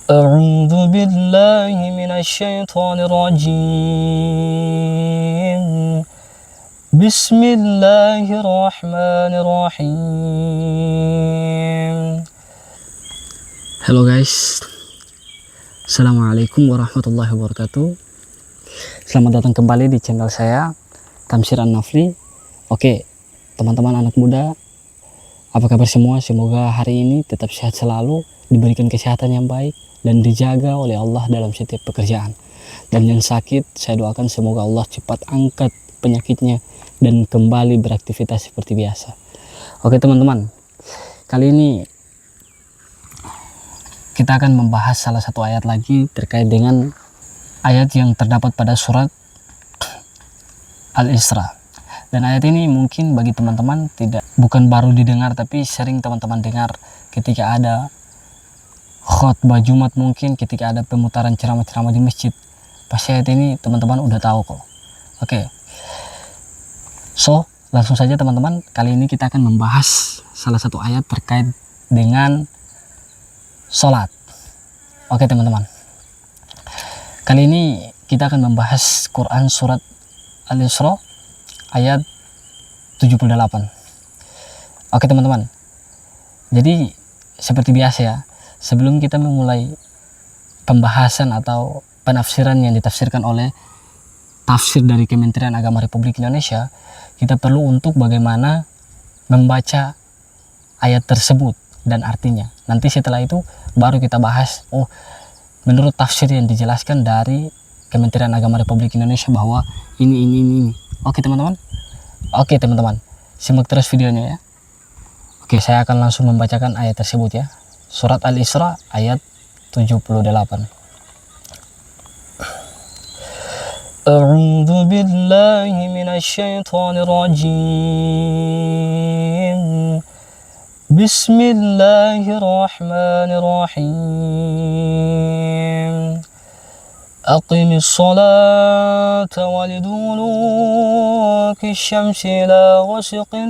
أعوذ بالله من الشيطان الرجيم بسم الله الرحمن الرحيم. Halo guys, Assalamualaikum warahmatullahi wabarakatuh. Selamat datang kembali di channel saya, Tamsir An-Nafli. Oke, teman-teman anak muda, apa kabar semua? Semoga hari ini tetap sehat selalu, diberikan kesehatan yang baik, dan dijaga oleh Allah dalam setiap pekerjaan. Dan yang sakit, saya doakan semoga Allah cepat angkat penyakitnya dan kembali beraktivitas seperti biasa. Oke teman-teman, kali ini kita akan membahas salah satu ayat lagi terkait dengan ayat yang terdapat pada surat Al-Isra. Dan ayat ini mungkin bagi teman-teman bukan baru didengar, tapi sering teman-teman dengar ketika ada khutbah Jumat, mungkin ketika ada pemutaran ceramah-ceramah di masjid. Pasti ayat ini teman-teman udah tahu kok. Oke. So, langsung saja teman-teman, kali ini kita akan membahas salah satu ayat terkait dengan sholat. Oke teman-teman. Kali ini kita akan membahas Quran surat Al-Isra ayat 78. Oke teman-teman. Jadi seperti biasa ya, sebelum kita memulai pembahasan atau penafsiran yang ditafsirkan oleh tafsir dari Kementerian Agama Republik Indonesia, kita perlu untuk bagaimana membaca ayat tersebut dan artinya. Nanti setelah itu baru kita bahas, menurut tafsir yang dijelaskan dari Kementerian Agama Republik Indonesia bahwa ini. Oke teman-teman. Oke teman-teman, simak terus videonya ya. Oke, saya akan langsung membacakan ayat tersebut ya. Surat Al-Isra ayat 78. A'udzu billahi minasy syaithanir rajim. Bismillahirrahmanirrahim. Aqimis sholata waliduluki syamsi ila ghasiqin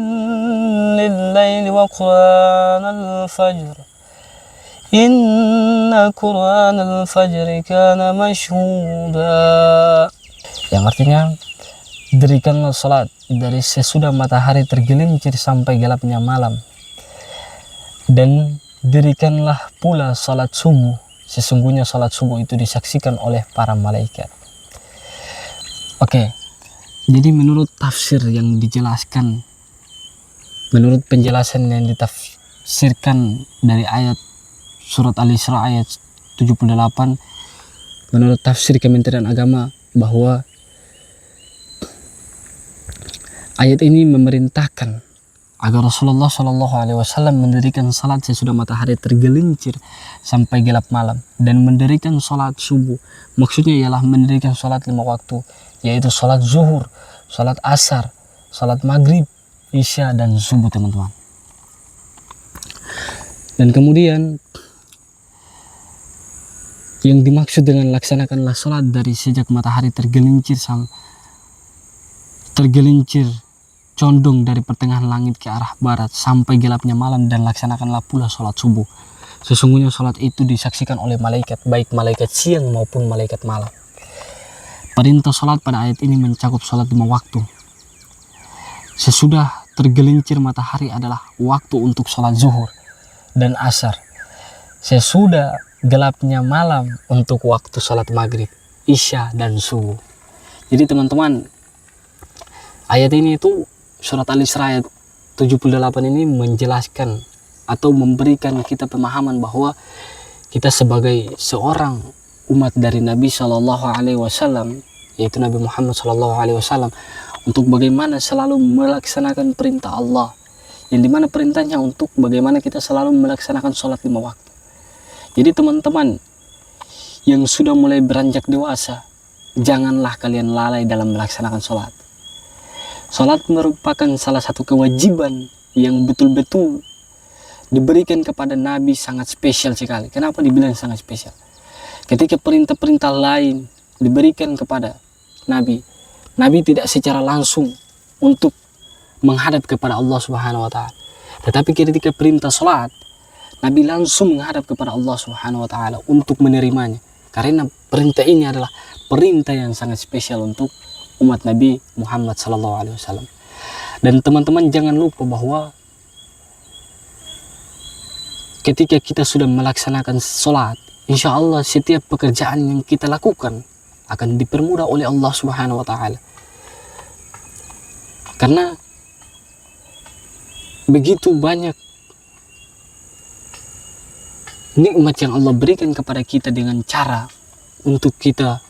lil-laili wa qur'anal fajr. Inna qur'anal fajri kana mashhuda. Yang artinya, dirikanlah salat dari sesudah matahari tergelincir sampai gelapnya malam, dan dirikanlah pula salat subuh. Sesungguhnya salat subuh itu disaksikan oleh para malaikat. Oke, jadi menurut tafsir yang dijelaskan, menurut penjelasan yang ditafsirkan dari ayat surat Al-Isra ayat 78, menurut tafsir Kementerian Agama bahwa ayat ini memerintahkan agar Rasulullah SAW mendirikan salat sesudah matahari tergelincir sampai gelap malam, dan mendirikan salat subuh. Maksudnya ialah mendirikan salat 5 waktu, yaitu salat zuhur, salat asar, salat maghrib, isya, dan subuh teman-teman. Dan kemudian yang dimaksud dengan laksanakanlah salat dari sejak matahari tergelincir condong dari pertengahan langit ke arah barat sampai gelapnya malam, dan laksanakanlah pula sholat subuh. Sesungguhnya sholat itu disaksikan oleh malaikat, baik malaikat siang maupun malaikat malam. Perintah sholat pada ayat ini mencakup sholat 5 waktu. Sesudah tergelincir matahari adalah waktu untuk sholat zuhur dan asar. Sesudah gelapnya malam untuk waktu sholat maghrib, isya, dan subuh. Jadi teman-teman, ayat ini itu surat Al-Isra ayat 78 ini menjelaskan atau memberikan kita pemahaman bahwa kita sebagai seorang umat dari Nabi SAW, yaitu Nabi Muhammad SAW, untuk bagaimana selalu melaksanakan perintah Allah, yang dimana perintahnya untuk bagaimana kita selalu melaksanakan sholat 5 waktu. Jadi teman-teman yang sudah mulai beranjak dewasa, janganlah kalian lalai dalam melaksanakan sholat. Salat merupakan salah satu kewajiban yang betul-betul diberikan kepada Nabi, sangat spesial sekali. Kenapa dibilang sangat spesial? Ketika perintah-perintah lain diberikan kepada Nabi, Nabi tidak secara langsung untuk menghadap kepada Allah Subhanahu wa Ta'ala. Tetapi ketika perintah salat, Nabi langsung menghadap kepada Allah Subhanahu wa taala untuk menerimanya. Karena perintah ini adalah perintah yang sangat spesial untuk umat Nabi Muhammad sallallahu alaihi wasallam. Dan teman-teman jangan lupa bahwa ketika kita sudah melaksanakan sholat, insya Allah setiap pekerjaan yang kita lakukan akan dipermudah oleh Allah Subhanahu wa taala. Karena begitu banyak nikmat yang Allah berikan kepada kita, dengan cara untuk kita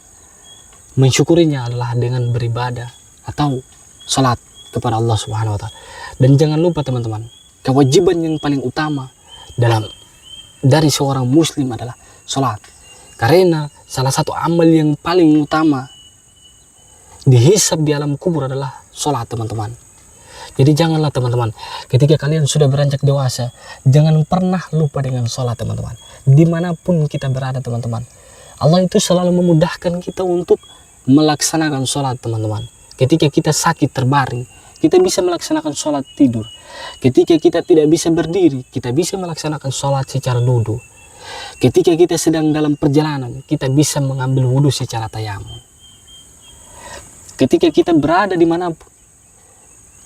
mensyukurinya adalah dengan beribadah atau salat kepada Allah Subhanahu wa taala. Dan jangan lupa teman-teman, kewajiban yang paling utama dari seorang muslim adalah salat. Karena salah satu amal yang paling utama dihisab di alam kubur adalah salat, teman-teman. Jadi janganlah teman-teman, ketika kalian sudah beranjak dewasa, jangan pernah lupa dengan sholat, teman-teman. Dimanapun kita berada, teman-teman, Allah itu selalu memudahkan kita untuk melaksanakan sholat, teman-teman. Ketika kita sakit terbaring, kita bisa melaksanakan sholat tidur. Ketika kita tidak bisa berdiri, kita bisa melaksanakan sholat secara duduk. Ketika kita sedang dalam perjalanan, kita bisa mengambil wudhu secara tayamum. Ketika kita berada dimanapun,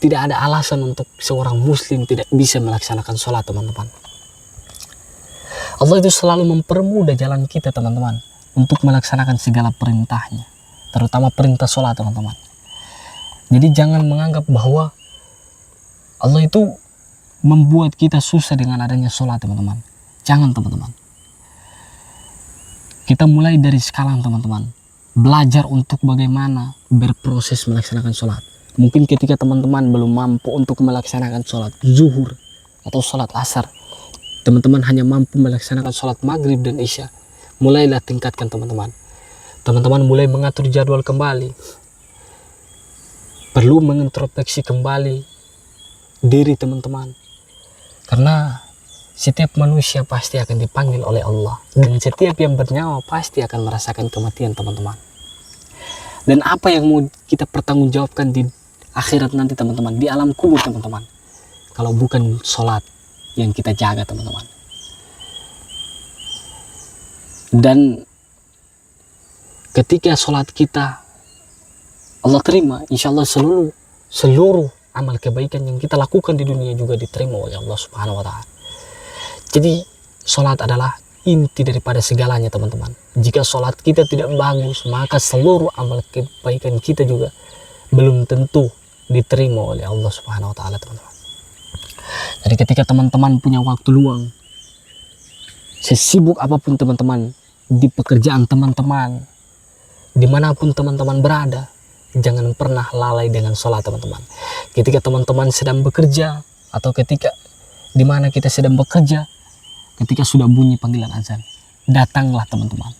tidak ada alasan untuk seorang muslim tidak bisa melaksanakan sholat, teman-teman. Allah itu selalu mempermudah jalan kita, teman-teman, untuk melaksanakan segala perintahnya, terutama perintah sholat, teman-teman. Jadi jangan menganggap bahwa Allah itu membuat kita susah dengan adanya sholat, teman-teman. Jangan, teman-teman. Kita mulai dari sekarang, teman-teman, belajar untuk bagaimana berproses melaksanakan sholat. Mungkin ketika teman-teman belum mampu untuk melaksanakan sholat zuhur atau sholat asar, teman-teman hanya mampu melaksanakan sholat maghrib dan isya, mulailah tingkatkan, teman-teman. Teman-teman mulai mengatur jadwal kembali, perlu mengintrospeksi kembali diri teman-teman. Karena setiap manusia pasti akan dipanggil oleh Allah, dan setiap yang bernyawa pasti akan merasakan kematian, teman-teman. Dan apa yang mau kita pertanggungjawabkan di akhirat nanti, teman-teman, di alam kubur, teman-teman, kalau bukan sholat yang kita jaga, teman-teman. Dan ketika sholat kita Allah terima, insya Allah seluruh amal kebaikan yang kita lakukan di dunia juga diterima oleh Allah Subhanahu wa taala. Jadi sholat adalah inti daripada segalanya, teman-teman. Jika sholat kita tidak bagus, maka seluruh amal kebaikan kita juga belum tentu diterima oleh Allah Subhanahu wa taala, teman-teman. Jadi ketika teman-teman punya waktu luang, sesibuk apapun teman-teman, di pekerjaan teman-teman, dimanapun teman-teman berada, jangan pernah lalai dengan sholat, teman-teman. Ketika teman-teman sedang bekerja, atau ketika dimana kita sedang bekerja, ketika sudah bunyi panggilan azan, datanglah, teman-teman.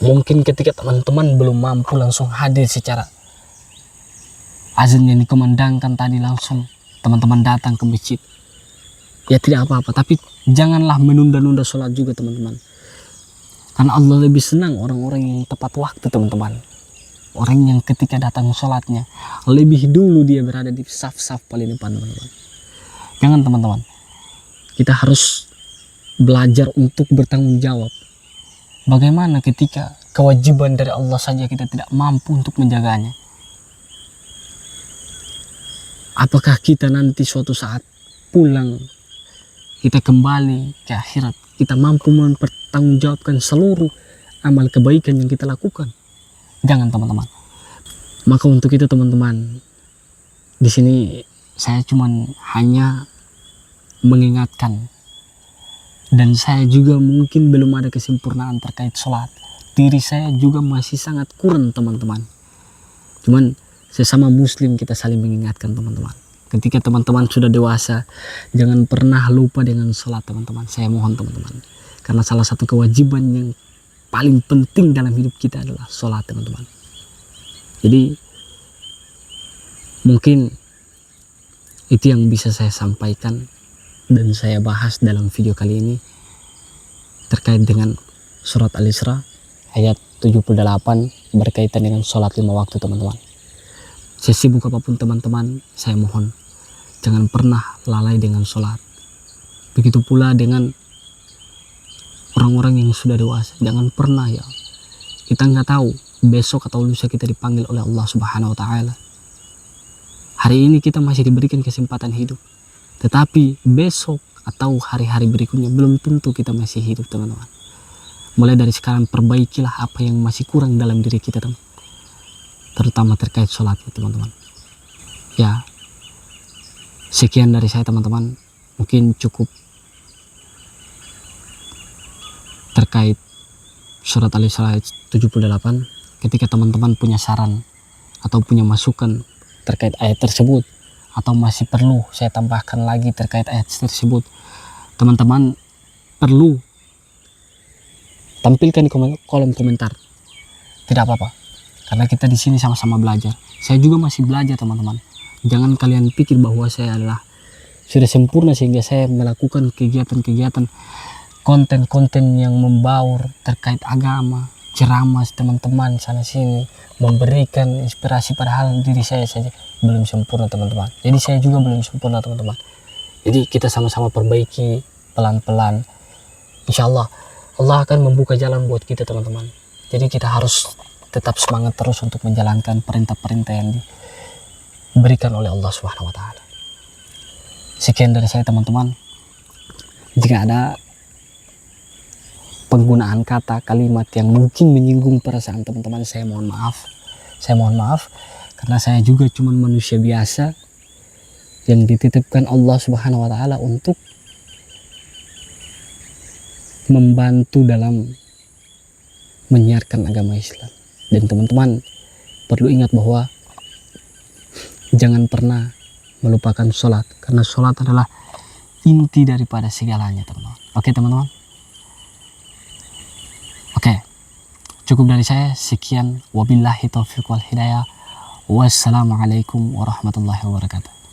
Mungkin ketika teman-teman belum mampu langsung hadir secara azan yang dikumandangkan tadi, langsung teman-teman datang ke masjid, ya tidak apa-apa. Tapi janganlah menunda-nunda sholat juga, teman-teman. Karena Allah lebih senang orang-orang yang tepat waktu, teman-teman. Orang yang ketika datang sholatnya lebih dulu dia berada di saf-saf paling depan, teman-teman. Jangan, teman-teman. Kita harus belajar untuk bertanggung jawab. Bagaimana ketika kewajiban dari Allah saja kita tidak mampu untuk menjaganya? Apakah kita nanti suatu saat pulang, kita kembali ke akhirat, kita mampu mempertanggungjawabkan seluruh amal kebaikan yang kita lakukan? Jangan, teman-teman. Maka untuk itu, teman-teman, di sini saya cuman hanya mengingatkan, dan saya juga mungkin belum ada kesempurnaan terkait sholat. Diri saya juga masih sangat kurang, teman-teman. Cuman sesama muslim kita saling mengingatkan, teman-teman. Ketika teman-teman sudah dewasa, jangan pernah lupa dengan sholat, teman-teman. Saya mohon, teman-teman. Karena salah satu kewajiban yang paling penting dalam hidup kita adalah sholat, teman-teman. Jadi mungkin itu yang bisa saya sampaikan dan saya bahas dalam video kali ini terkait dengan surat Al-Isra ayat 78 berkaitan dengan sholat 5 waktu, teman-teman. Sesibuk apapun teman-teman, saya mohon jangan pernah lalai dengan sholat. Begitu pula dengan orang-orang yang sudah dewasa. Jangan pernah ya, kita nggak tahu besok atau lusa kita dipanggil oleh Allah Subhanahu wa Ta'ala. Hari ini kita masih diberikan kesempatan hidup, tetapi besok atau hari-hari berikutnya belum tentu kita masih hidup, teman-teman. Mulai dari sekarang perbaikilah apa yang masih kurang dalam diri kita, teman, terutama terkait sholat, teman-teman. Ya, sekian dari saya, teman-teman. Mungkin cukup terkait surat Al-Isra 78. Ketika teman-teman punya saran atau punya masukan terkait ayat tersebut, atau masih perlu saya tambahkan lagi terkait ayat tersebut, teman-teman perlu tampilkan di kolom komentar. Tidak apa-apa, karena kita di sini sama-sama belajar. Saya juga masih belajar, teman-teman. Jangan kalian pikir bahwa saya adalah sudah sempurna sehingga saya melakukan kegiatan-kegiatan, konten-konten yang membaur terkait agama, ceramah teman-teman sana sini, memberikan inspirasi, padahal diri saya saja belum sempurna, teman-teman. Jadi saya juga belum sempurna, teman-teman. Jadi kita sama-sama perbaiki pelan-pelan. Insya Allah Allah akan membuka jalan buat kita, teman-teman. Jadi kita harus tetap semangat terus untuk menjalankan perintah-perintah yang diberikan oleh Allah Subhanahu wa Ta'ala. Sekian dari saya, teman-teman. Jika ada penggunaan kata kalimat yang mungkin menyinggung perasaan teman-teman, saya mohon maaf. Saya mohon maaf karena saya juga cuma manusia biasa yang dititipkan Allah Subhanahu wa Ta'ala untuk membantu dalam menyiarkan agama Islam. Dan teman-teman perlu ingat bahwa jangan pernah melupakan sholat, karena sholat adalah inti daripada segalanya, teman-teman. Oke, teman-teman. Oke, cukup dari saya. Sekian, wabillahi taufiq wal hidayah. Wassalamualaikum warahmatullahi wabarakatuh.